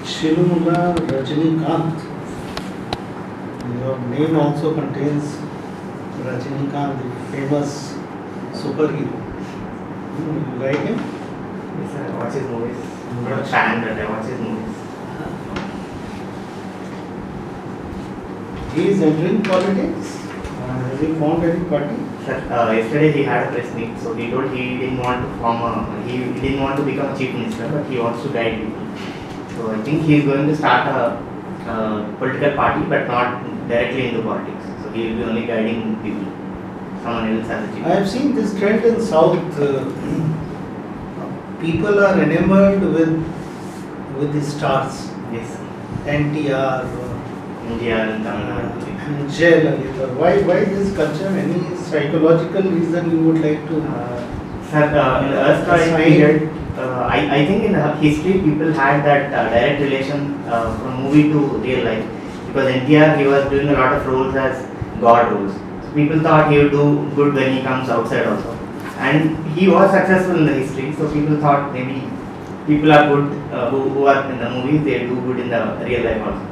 Shilumula Rajinikanth. Your name also contains Rajinikanth, the famous superhero. You like him? Yes, I watch his movies. I'm not a fan, but I watch his movies. He is entering politics. Has he formed any party? Sir, yesterday he had a press meet, so he told he didn't want to he didn't want to become a chief minister, but he wants to guide people. So I think he is going to start a political party, but not directly into politics. So he will be only guiding people. Someone else as a chief. I have seen this trend in South. People are enamored with the stars. Yes, NTR, India and Tamil Nadu. Jayalalitha. Why this culture? Any psychological reason you would like to? Sir, in the erstwhile period, I think in history people had that direct relation from movie to real life. Because NTR, he was doing a lot of roles as God roles. So people thought he would do good when he comes outside also. And he was successful in the history, so people thought maybe people are good who are in the movies, they do good in the real life also.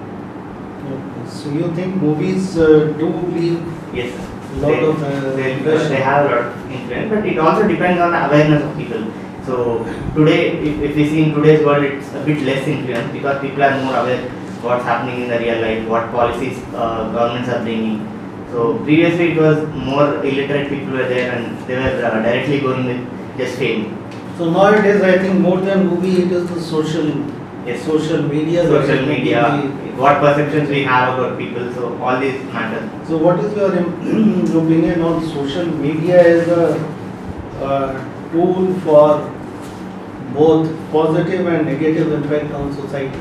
So you think movies do leave Yes, sir. lot of They have a lot of influence, but it also depends on the awareness of people. So today, if we see in today's world, it's a bit less influence because people are more aware what's happening in the real life, what policies governments are bringing. So previously it was more illiterate people were there and they were directly going with just fame. So nowadays, I think more than movie, it is the social media. Social media, what perceptions we have about people, so all these matter. So what is your opinion on social media as a tool for both positive and negative impact on society?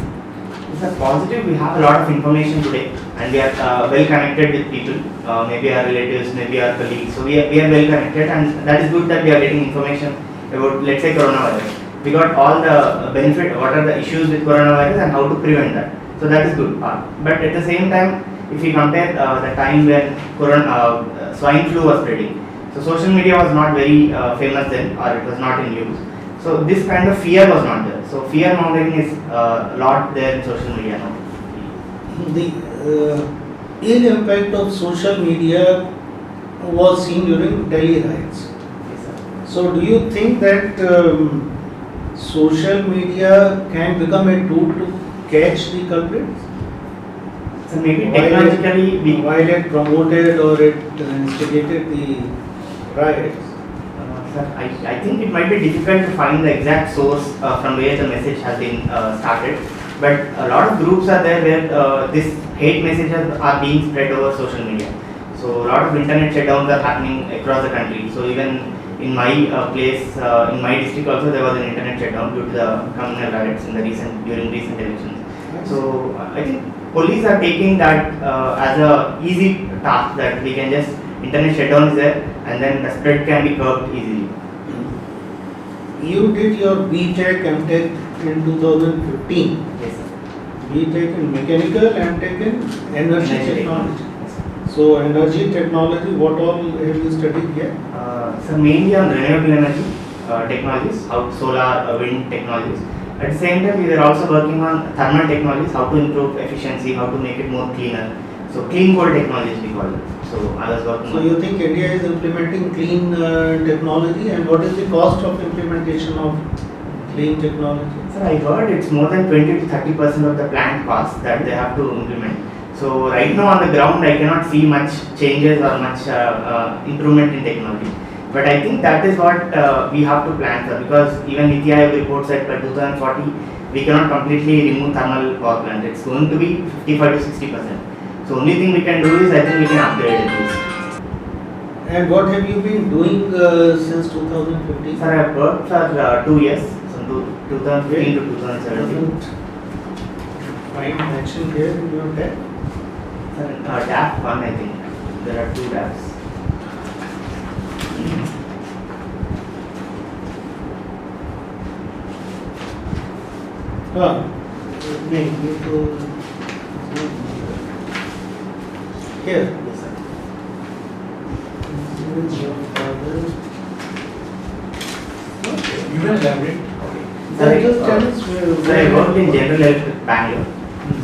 It's a positive, we have a lot of information today and we are well connected with people, maybe our relatives, maybe our colleagues. So we are well connected and that is good that we are getting information about, let's say, coronavirus. We got all the benefit, what are the issues with coronavirus and how to prevent that. So that is good part. But at the same time, if we compare the time when swine flu was spreading, so social media was not very famous then, or it was not in use. So this kind of fear was not there. So fear mongering is a lot there in social media now. The ill impact of social media was seen during Delhi riots. Yes, sir. So do you think that social media can become a tool to catch the culprits? So maybe technologically while it promoted or it instigated the riots? Sir, I think it might be difficult to find the exact source from where the message has been started. But a lot of groups are there where this hate messages are being spread over social media. So a lot of internet shutdowns are happening across the country. So even in my place, in my district also there was an internet shutdown due to the communal riots during recent elections. So I think police are taking that as a easy task, that we can just internet shutdown is there and then the spread can be curbed easily. You did your BTech, MTech in 2015. Yes, sir. BTech in mechanical, MTech in energy technology. Yes, sir. So energy technology, what all have you studied here? So mainly on renewable energy technologies, how solar, wind technologies. At the same time, we were also working on thermal technologies, how to improve efficiency, how to make it more cleaner. So clean coal technologies we call it. So I was working. So you think India is implementing clean technology, and what is the cost of implementation of clean technology? Sir, I heard it's more than 20 to 30% of the plant cost that they have to implement. So right now on the ground, I cannot see much changes or much improvement in technology. But I think that is what we have to plan for, because even NITI Aayog reports that by 2040 we cannot completely remove thermal power plant. It's going to be 55 to 60%. So only thing we can do is, I think we can upgrade at least. And what have you been doing since 2015? Sir, I have worked for 2 years, so 2015 to 2017. Find mention here in your deck. Sir, DAP 1, I think. There are 2 DAPs. नहीं तो here. Yes, sir. This is your can elaborate. Sir, Just tell us where. Sir, I worked in General Electric Bangalore.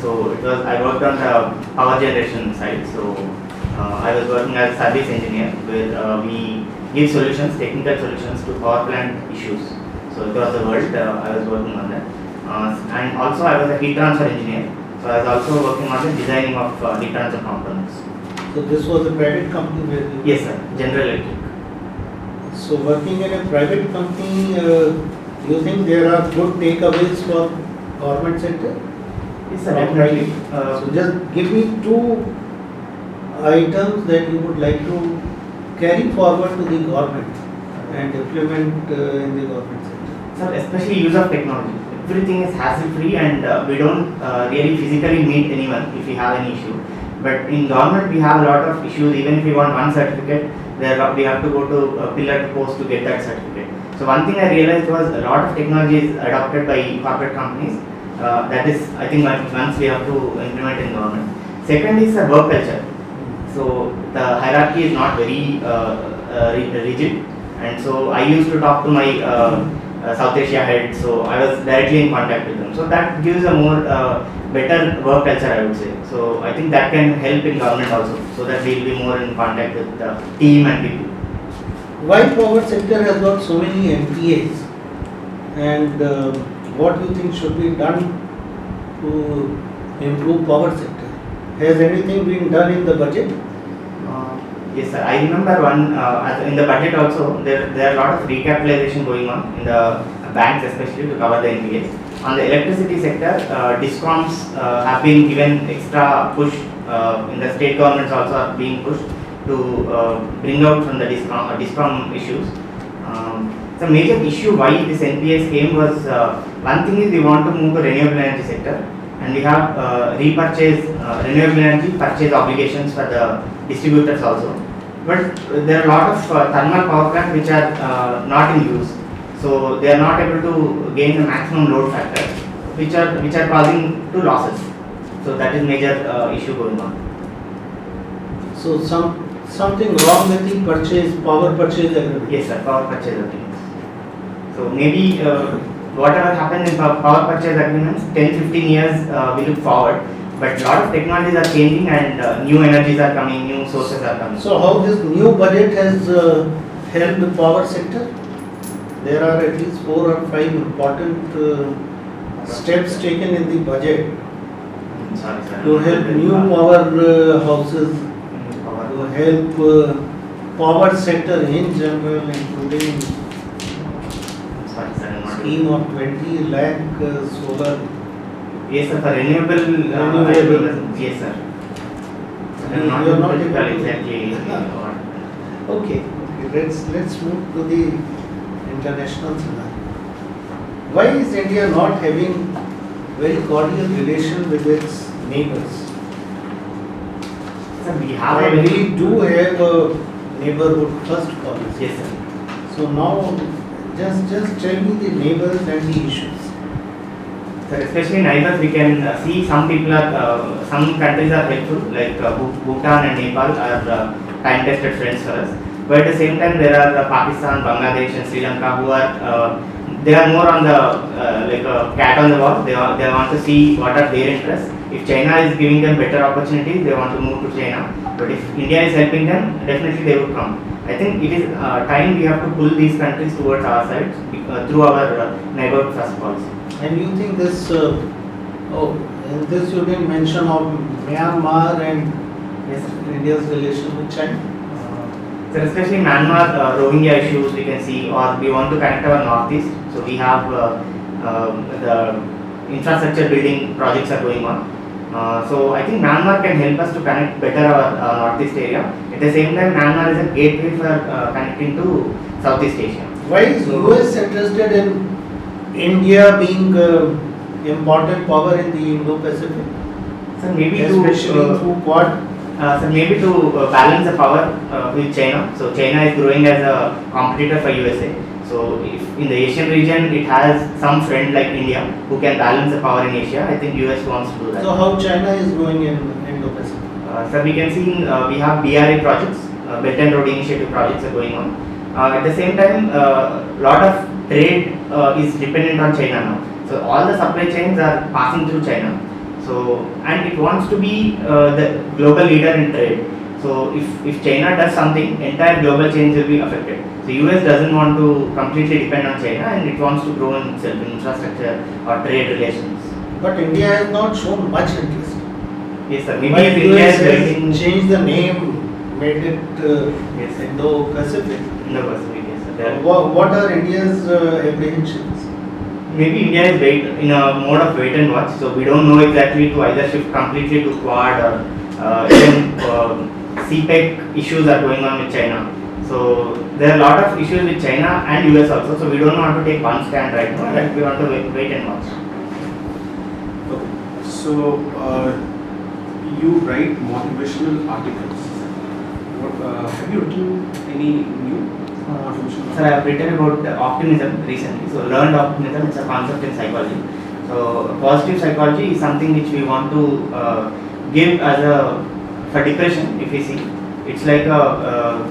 So I worked on the power generation side. So I was working as service engineer where we give solutions, technical solutions to power plant issues. So across the world, I was working on that. And also I was a heat transfer engineer. So I was also working on the designing of heat transfer components. So this was a private company where you. Yes, sir. General Electric. So working in a private company, you think there are good takeaways for government sector? Yes, sir. Definitely. So just give me two items that you would like to carry forward to the government and implement in the government sector. Sir, especially use of technology. Everything is hassle-free and we don't really physically meet anyone if we have any issue. But in government, we have a lot of issues. Even if we want one certificate, we have to go to pillar to post to get that certificate. So one thing I realized was a lot of technology is adopted by corporate companies. That is, I think, once we have to implement in government. Second is the work culture. So the hierarchy is not very rigid, and so I used to talk to my South Asia head. So I was directly in contact with them. So that gives a more better work culture, I would say. So I think that can help in government also, so that we will be more in contact with the team and people. Why power sector has got so many MPAs, and what do you think should be done to improve power sector? Has anything been done in the budget? Yes, sir. I remember one in the budget also. There are a lot of recapitalization going on in the banks, especially to cover the NPAs. On the electricity sector, discoms have been given extra push. In the state governments also are being pushed to bring out from the discom issues. The major issue why this NPS came was one thing is we want to move to renewable energy sector, and we have repurchase renewable energy purchase obligations for the distributors also. But there are a lot of thermal power plants which are not in use, so they are not able to gain the maximum load factor, which are causing to losses. So that is major issue going on. So something wrong with the power purchase agreement. Yes, sir. Power purchase agreements. So maybe whatever happens in power purchase agreements, 10-15 years we look forward. But a lot of technologies are changing and new energies are coming, new sources are coming. So how this new budget has helped the power sector? There are at least 4 or 5 important steps taken in the budget Sorry, sir. to help new power houses, to help power sector in general, including Sorry, sir. I'm not scheme of 20 lakh solar. Yes, sir. For renewable. Yes, sir. I'm not You are not able to tell able to- exactly what. Okay, let's move to the international scenario. Why is India not having very cordial relation with its neighbors? Sir, we have a And very. we do have a neighborhood first policy. Yes, sir. So now, just tell me the neighbors and the issues. Sir, especially neighbors, we can see some people are, some countries are helpful, like Bhutan and Nepal are time-tested friends for us. But at the same time, there are Pakistan, Bangladesh, and Sri Lanka who are they are more on the like a cat on the wall. They want to see what are their interests. If China is giving them better opportunities, they want to move to China. But if India is helping them, definitely they would come. I think it is time we have to pull these countries towards our side through our neighborhood first policy. And you think this, in this you didn't mention of Myanmar and Yes, sir. India's relation with China. So especially Myanmar Rohingya issues we can see, or we want to connect our northeast. So we have the infrastructure building projects are going on. So I think Myanmar can help us to connect better our northeast area. At the same time, Myanmar is a gateway for connecting to Southeast Asia. Why is US interested in India being important power in the Indo-Pacific? So maybe Especially through Quad. So maybe to balance the power with China. So China is growing as a competitor for USA. So if in the Asian region it has some friend like India who can balance the power in Asia, I think US wants to do that. So how China is going in Indo-Pacific? So we can see we have BRA projects, Belt and Road Initiative projects are going on. At the same time, lot of trade is dependent on China now. So all the supply chains are passing through China. So and it wants to be the global leader in trade. So if China does something, entire global chains will be affected. So US doesn't want to completely depend on China, and it wants to grow in itself in infrastructure or trade relations. But India has not shown much interest. Yes, sir. Maybe Why if India US is has waiting. changed the name, made it Yes, sir. Indo-Pacific. No, Pacific, yes, sir. There- What are India's apprehensions? Maybe India is in a mode of wait and watch. So we don't know exactly to either shift completely to Quad or even CPEC issues are going on with China. So there are a lot of issues with China and US also. So we don't want to take one stand right now. And we want to wait and watch. Okay. So you write motivational articles. Have you written any new motivational Sir, I have written about optimism recently. So learned optimism, it's a concept in psychology. So positive psychology is something which we want to give as a for depression. If we see, it's like a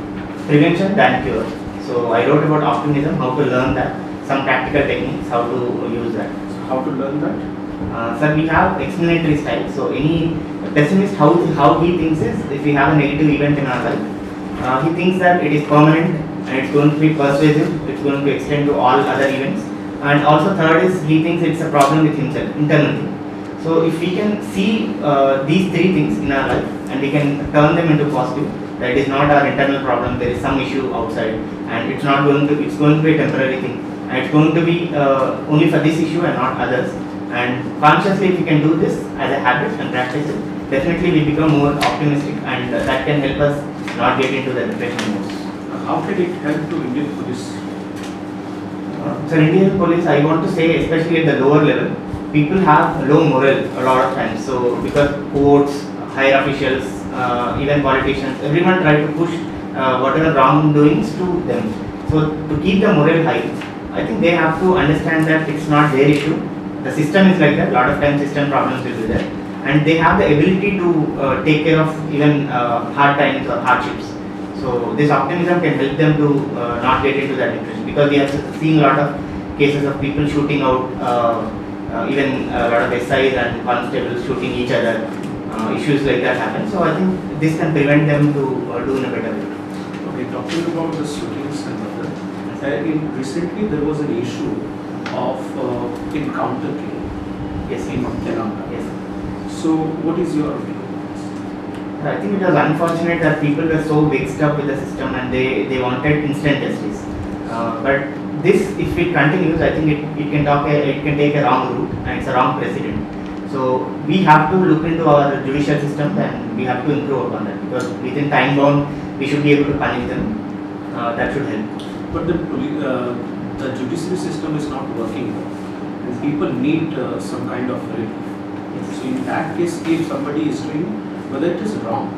prevention than cure. So I wrote about optimism, how to learn that, some practical techniques, how to use that. So how to learn that? Sir, we have explanatory style. So any pessimist, how he thinks is, if we have a negative event in our life, he thinks that it is permanent and it's going to be persuasive, it's going to extend to all other events. And also third is, he thinks it's a problem with himself, internally. So if we can see these three things in our life and we can turn them into positive, that is not our internal problem, there is some issue outside and it's going to be a temporary thing and it's going to be only for this issue and not others. And consciously if we can do this as a habit and practice it, definitely we become more optimistic and that can help us not get into the depression modes. How can it help to Indian police? So Indian police, I want to say, especially at the lower level, people have low morale a lot of times. So because courts, higher officials, even politicians, everyone try to push whatever wrongdoings to them. So to keep the morale high, I think they have to understand that it's not their issue. The system is like that. A lot of times system problems will be there, and they have the ability to take care of even hard times or hardships. So this optimism can help them to not get into that depression, because we have seen a lot of cases of people shooting out, even a lot of SIs and constables shooting each other. Issues like that happen. So I think this can prevent them to do in a better way. Okay, talking about the shootings and other, recently there was an issue of encounter killing Yes, in Telangana. yes. So what is your opinion? I think it was unfortunate that people were so mixed up with the system and they wanted instant justice. But this, if it continues, I think it can take a wrong route and it's a wrong precedent. So we have to look into our judicial system and we have to improve upon that, because within time bound we should be able to punish them. That should help. But the judiciary system is not working well, and people need some kind of relief. So in that case, if somebody is doing, whether it is wrong.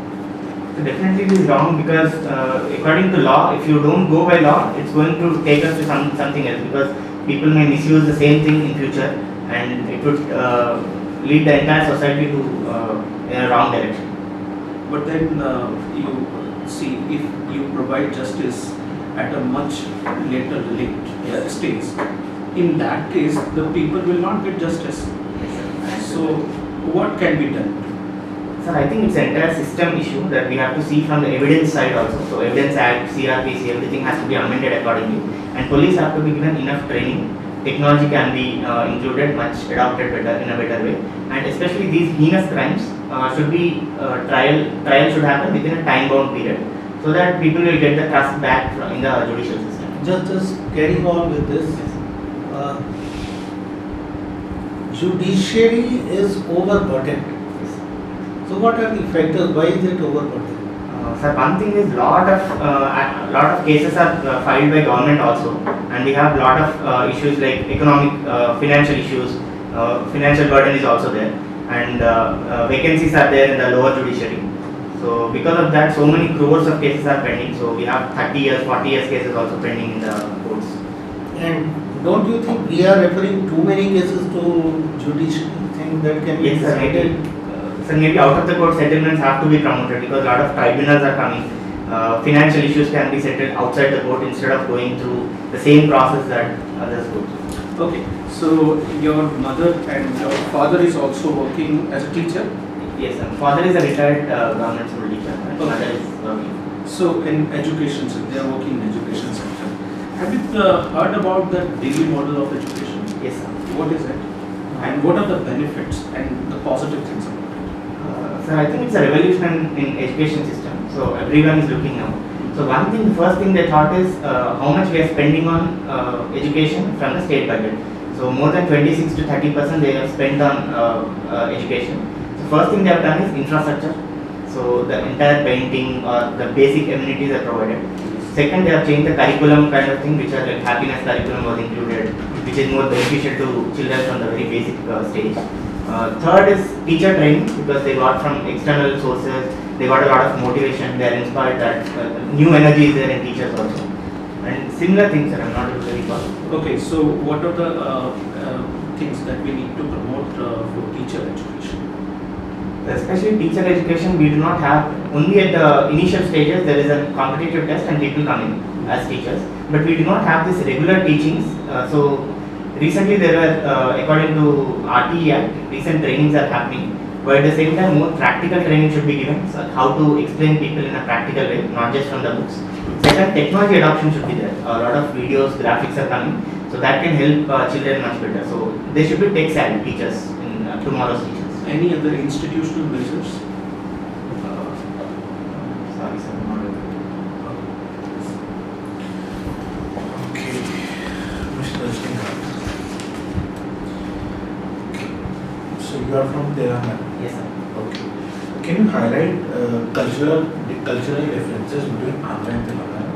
So definitely it is wrong, because according to law, if you don't go by law, it's going to take us to something else, because people may misuse the same thing in future and it would lead the entire society to in a wrong direction. But then you see, if you provide justice at a much later stage, in that case, the people will not get justice. So what can be done? So I think it's an entire system issue that we have to see from the evidence side also. So Evidence Act, CRPC, everything has to be amended accordingly, and police have to be given enough training. Technology can be included, much adopted better in a better way, and especially these heinous crimes should be trial should happen within a time bound period, so that people will get the trust back in the judicial system. Just carrying on with this, judiciary is overburdened. So what are the factors? Why is it overburdened? Sir, one thing is lot of cases are filed by government also, and we have lot of issues like economic, financial issues. Financial burden is also there, and vacancies are there in the lower judiciary. So because of that, so many crores of cases are pending. So we have 30 years, 40 years cases also pending in the courts. And don't you think we are referring too many cases to judiciary thing that can be Yes, sir. decided? So maybe out of the court settlements have to be promoted, because a lot of tribunals are coming. financial issues can be settled outside the court instead of going through the same process that others go through. Okay, so your mother and your father is also working as a teacher. Yes, sir. Father is a retired government school teacher and Okay. mother is working. So in education, they are working in education sector. Have you heard about the daily model of education? Yes, sir. What is it? And what are the benefits and the positive things about it? So I think it's a revolution in education system. So everyone is looking now. So one thing, the first thing they thought is how much we are spending on education from the state budget. So more than 26 to 30% they have spent on education. So first thing they have done is infrastructure. So the entire painting or the basic amenities are provided. Second, they have changed the curriculum kind of thing, which are like happiness curriculum was included, which is more beneficial to children from the very basic stage. Third is teacher training, because they got from external sources, they got a lot of motivation, they are inspired that new energy is there in teachers also. And similar things that I'm not very positive. Okay, so what are the things that we need to promote for teacher education? Especially teacher education, we do not have, only at the initial stages there is a competitive test and people come in as teachers, but we do not have this regular teachings. So recently there were, according to RTE Act, recent trainings are happening, but at the same time more practical training should be given, so how to explain people in a practical way, not just from the books. Second, technology adoption should be there. A lot of videos, graphics are coming, so that can help children much better. So they should be tech savvy teachers in tomorrow's teachers. Any other institutional measures? Sorry, sir. Not Okay, Mr. Sneha. Okay, so you are from Telangana. yes, sir. Okay. Can you highlight cultural differences between Andhra and Telangana?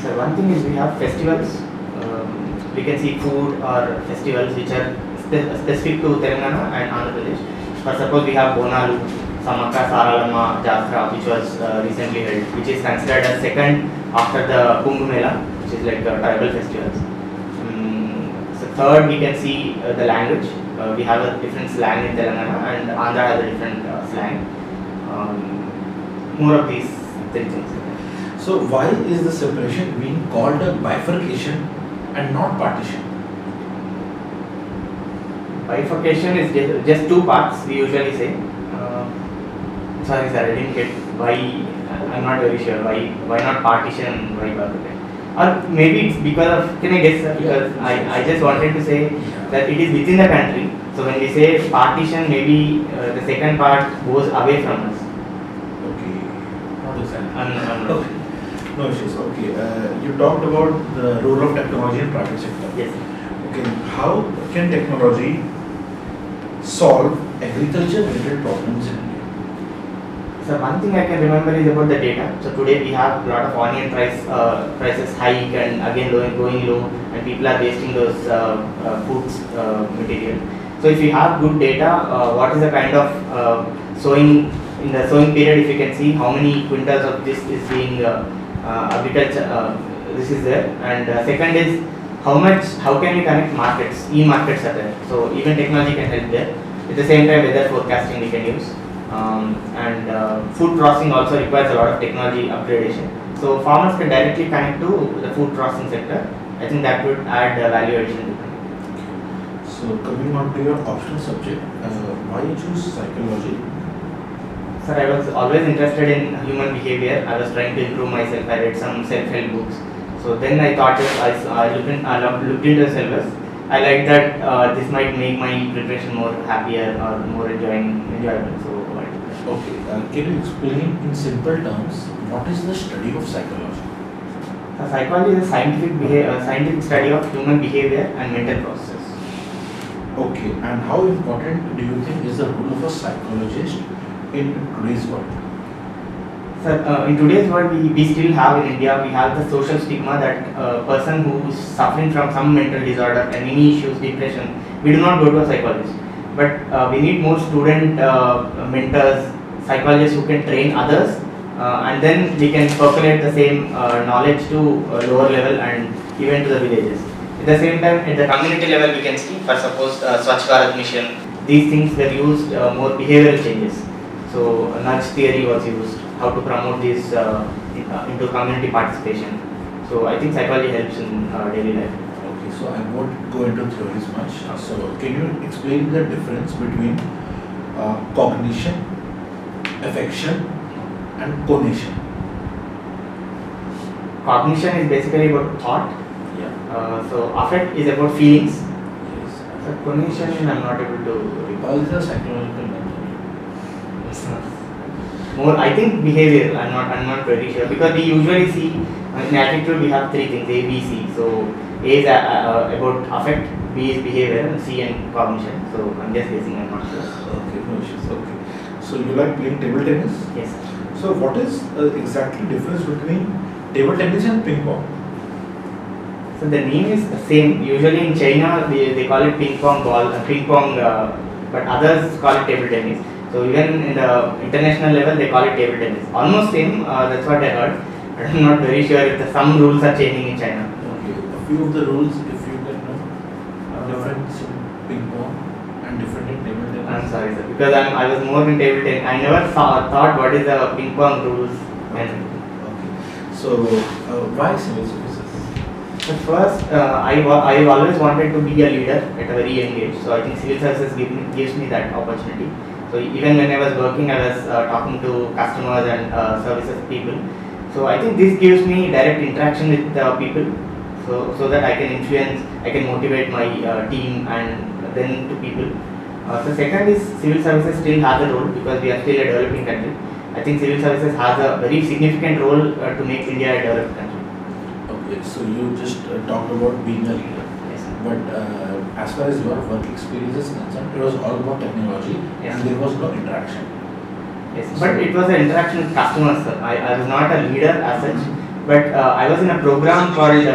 So one thing is we have festivals. We can see food or festivals which are specific to Telangana and Andhra Pradesh. For suppose we have Bonalu, Samaka Saralama Jatra, which was recently held, which is considered as second after the Kumbh Mela, which is like tribal festivals. So third, we can see the language. We have a different slang in Telangana and Andhra has a different slang. More of these three things. So why is the separation being called a bifurcation and not partition? Bifurcation is just two parts, we usually say. Sorry sir, I didn't get why, I'm not very sure why not partition, why bifurcation. Or maybe it's because of, can I guess sir? Because I just wanted to say that it is within the country. So when we say partition, maybe the second part goes away from us. Okay, not exactly. Okay. No issues. Okay, you talked about the role of technology in private sector. Yes. Okay, how can technology solve agriculture-related problems in India? So one thing I can remember is about the data. So today we have a lot of onion prices hike and again going low, and people are wasting those foods material. So if you have good data, what is the kind of sowing in the sowing period? If you can see how many quintals of this is being agriculture, this is there. And second is how can we connect markets? E-markets are there. So even technology can help there. At the same time, weather forecasting we can use. Food processing also requires a lot of technology upgradation. So farmers can directly connect to the food processing sector. I think that would add value addition. So coming on to your optional subject, why you choose psychology? Sir, I was always interested in human behavior. I was trying to improve myself. I read some self-help books. So then I thought I looked into the syllabus. I like that this might make my preparation more happier or more enjoyable. So Okay, can you explain in simple terms what is the study of psychology? psychology is a scientific study of human behavior and mental processes. Okay, and how important do you think is the role of a psychologist in today's world? Sir, in today's world, we still have in India, we have the social stigma that a person who is suffering from some mental disorder and any issues, depression, we do not go to a psychologist. But we need more student mentors, psychologists who can train others, and then we can percolate the same knowledge to lower level and even to the villages. At the same time, at the community level, we can see, for suppose Swachh Bharat mission, these things were used more behavioral changes. So nudge theory was used, how to promote this into community participation. So I think psychology helps in daily life. Okay, so I won't go into theories much. So can you explain the difference between cognition, affection, and cognition? Cognition is basically about thought. Yeah. So affect is about feelings. Yes. So cognition I'm not able to recall. All these are psychological terms. More, I think behavior. I'm not very sure because we usually see in attitude we have three things: A, B, C. So A is about affect, B is behavior, and C and cognition. So I'm just guessing. I'm not sure. Okay, no issues. Okay. So you like playing table tennis? Yes. Sir. So what is exactly difference between table tennis and ping pong? So the name is the same. Usually in China they call it ping pong ball, but others call it table tennis. So even in the international level they call it table tennis. Almost same. That's what I heard. But I'm not very sure if some rules are changing in China. Okay. A few of the rules, if you can know, difference in ping pong and different in table tennis. I'm sorry, sir, because I was more in table tennis. I never thought what is the ping pong rules. Okay. So why civil services? But first, I always wanted to be a leader at a very young age. So I think civil services gives me that opportunity. So even when I was working, I was talking to customers and services people. So I think this gives me direct interaction with people. So that I can influence, I can motivate my team and then to people. So second is civil services still has a role because we are still a developing country. I think civil services has a very significant role to make India a developed country. Okay, so you just talked about being a leader. Yes, sir. But as far as your work experience is concerned, it was all about technology Yes. and there was no interaction. Yes, but it was an interaction with customers, sir. I was not a leader as such, but I was in a program called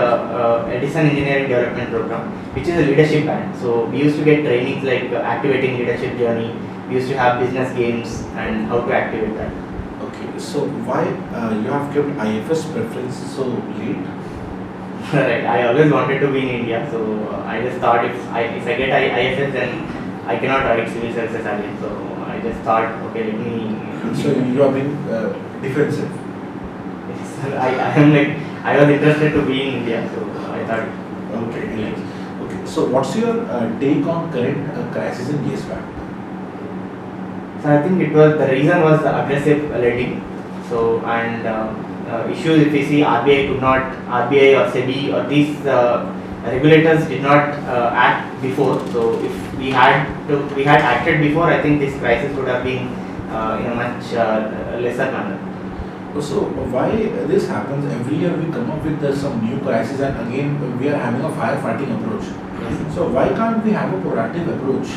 Edison Engineering Development Program, which is a leadership band. So we used to get trainings like activating leadership journey. We used to have business games and how to activate that. Okay, so why you have kept IFS preference so late? Right, I always wanted to be in India, so I just thought if I get IFS, then I cannot write civil services again. So I just thought, okay, let me. So you are being defensive. Yes, sir, I am like I was interested to be in India, so I thought. Okay. Okay. So what's your take on current crisis in Yes Bank? So I think the reason was the aggressive lending. So and issues if we see RBI or SEBI or these regulators did not act before. So if we had acted before, I think this crisis would have been in a much lesser manner. So why this happens every year? We come up with some new crisis and again we are having a firefighting approach. Yes. So why can't we have a proactive approach?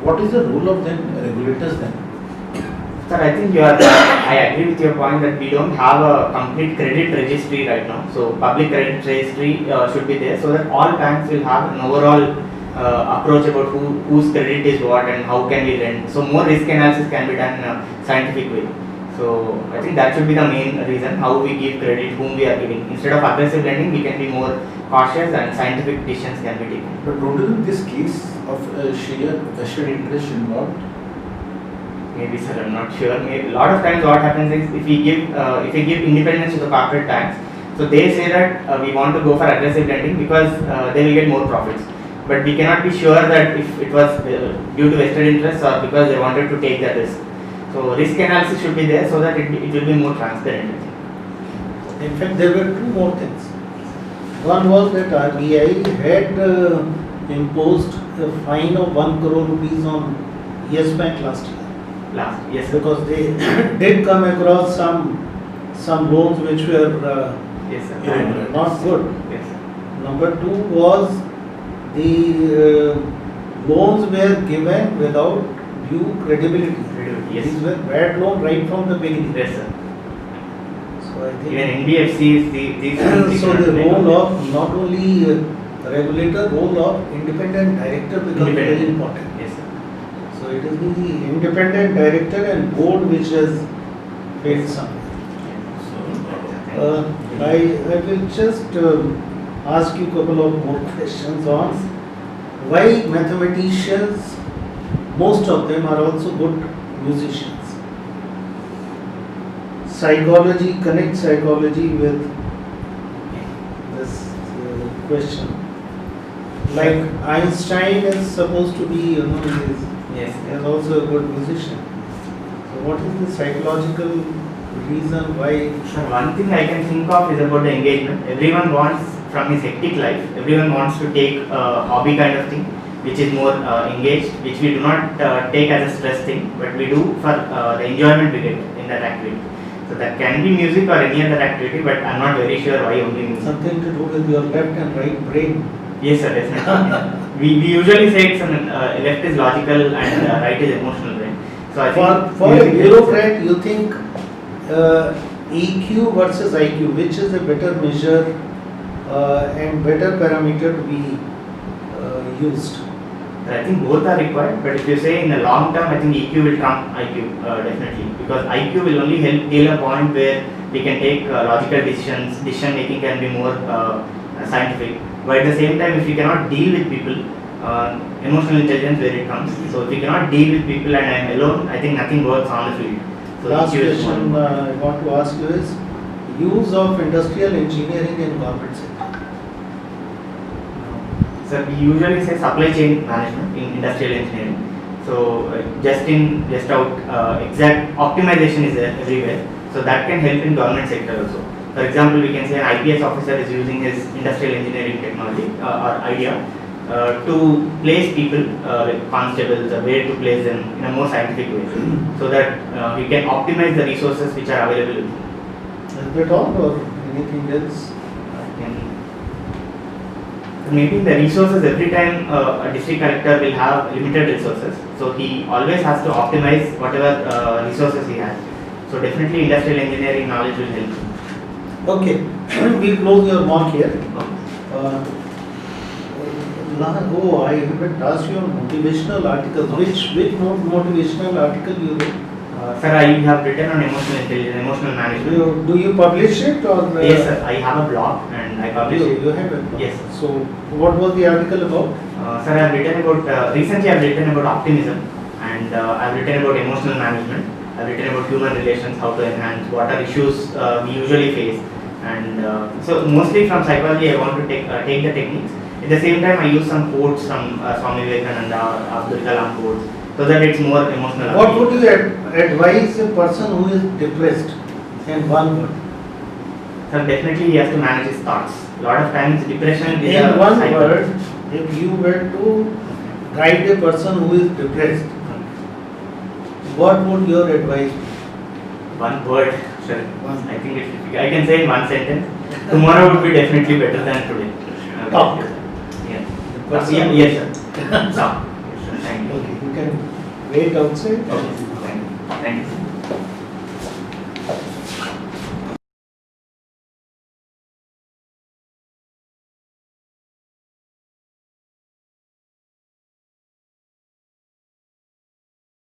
What is the role of then regulators then? Sir, I think I agree with your point that we don't have a complete credit registry right now. So public credit registry should be there so that all banks will have an overall approach about whose credit is what and how can we lend. So more risk analysis can be done in a scientific way. So I think that should be the main reason how we give credit, whom we are giving. Instead of aggressive lending, we can be more cautious and scientific decisions can be taken. But don't you think this case of sheer vested interest involved? Maybe, sir, I'm not sure. Maybe a lot of times what happens is if we give independence to the corporate banks, so they say that we want to go for aggressive lending because they will get more profits. But we cannot be sure that if it was due to vested interest or because they wanted to take that risk. So risk analysis should be there so that it will be more transparent. In fact, there were two more things. One was that RBI had imposed a fine of 1 crore rupees on Yes Bank last year. Yes, sir. Because they did come across some loans which were Yes, sir. Irregular. not good. Yes, sir. Number two was the loans were given without due credibility. Yes. These were bad loans right from the beginning. Yes, sir. So I think Even NBFCs, these so the role of not only regulator, role of independent director becomes very Independent. important. Yes, sir. So it is the independent director and board which has failed somewhere. I will just ask you a couple of more questions on why mathematicians, most of them are also good musicians. psychology, connect psychology with this question. Like Einstein is supposed to be, Yes. he is also a good musician. So what is the psychological reason why? So one thing I can think of is about the engagement. Everyone wants from his hectic life, everyone wants to take a hobby kind of thing, which is more engaged, which we do not take as a stress thing, but we do for the enjoyment we get in that activity. So that can be music or any other activity, but I'm not very sure why only music. Something to do with your left and right brain. Yes, sir, definitely. we usually say it's left is logical and right is emotional brain. So I think For a music is- bureaucrat, you think EQ versus IQ, which is a better measure and better parameter to be used? I think both are required, but if you say in the long term, I think EQ will trump IQ definitely, because IQ will only help till a point where we can take logical decisions. Decision making can be more scientific. But at the same time, if we cannot deal with people, emotional intelligence where it comes. So if we cannot deal with people and I am alone, I think nothing works on the field. So Last EQ is question one. I want to ask you is use of industrial engineering in government sector. So we usually say supply chain management in industrial engineering. So just out exact optimization is there everywhere. So that can help in government sector also. For example, we can say an IPS officer is using his industrial engineering technology or idea to place people like constables or where to place them in a more scientific way, so that we can optimize the resources which are available. Is that all or anything else? Maybe the resources every time a district collector will have limited resources, so he always has to optimize whatever resources he has. So definitely industrial engineering knowledge will help. Okay, we close your mock here. I haven't asked you on motivational articles. Which motivational article you wrote? Sir, I have written on emotional intelligence, emotional management. Do you publish it or? Yes, sir. I have a blog and I publish it. You have it. Yes. So what was the article about? Sir, I have written about recently. I have written about optimism, and I have written about emotional management. I have written about human relations, how to enhance, what are issues we usually face, and so mostly from psychology, I want to take the techniques. At the same time, I use some quotes from Swami Vivekananda, Abdul Kalam quotes, so that it's more emotional. What would you advise a person who is depressed in one word? Sir, definitely he has to manage his thoughts. A lot of times depression is In a one cycle. word, if you were to guide a person who is depressed, what would your advice be? One word, sir. One. I think it's difficult. I can say in one sentence. Tomorrow would be definitely better than today. Talk. Yes. The person Yeah, who- yes, sir. Talk. Yes, sir. Thank you. Okay, you can wait outside. Okay. Thank you. Thank you.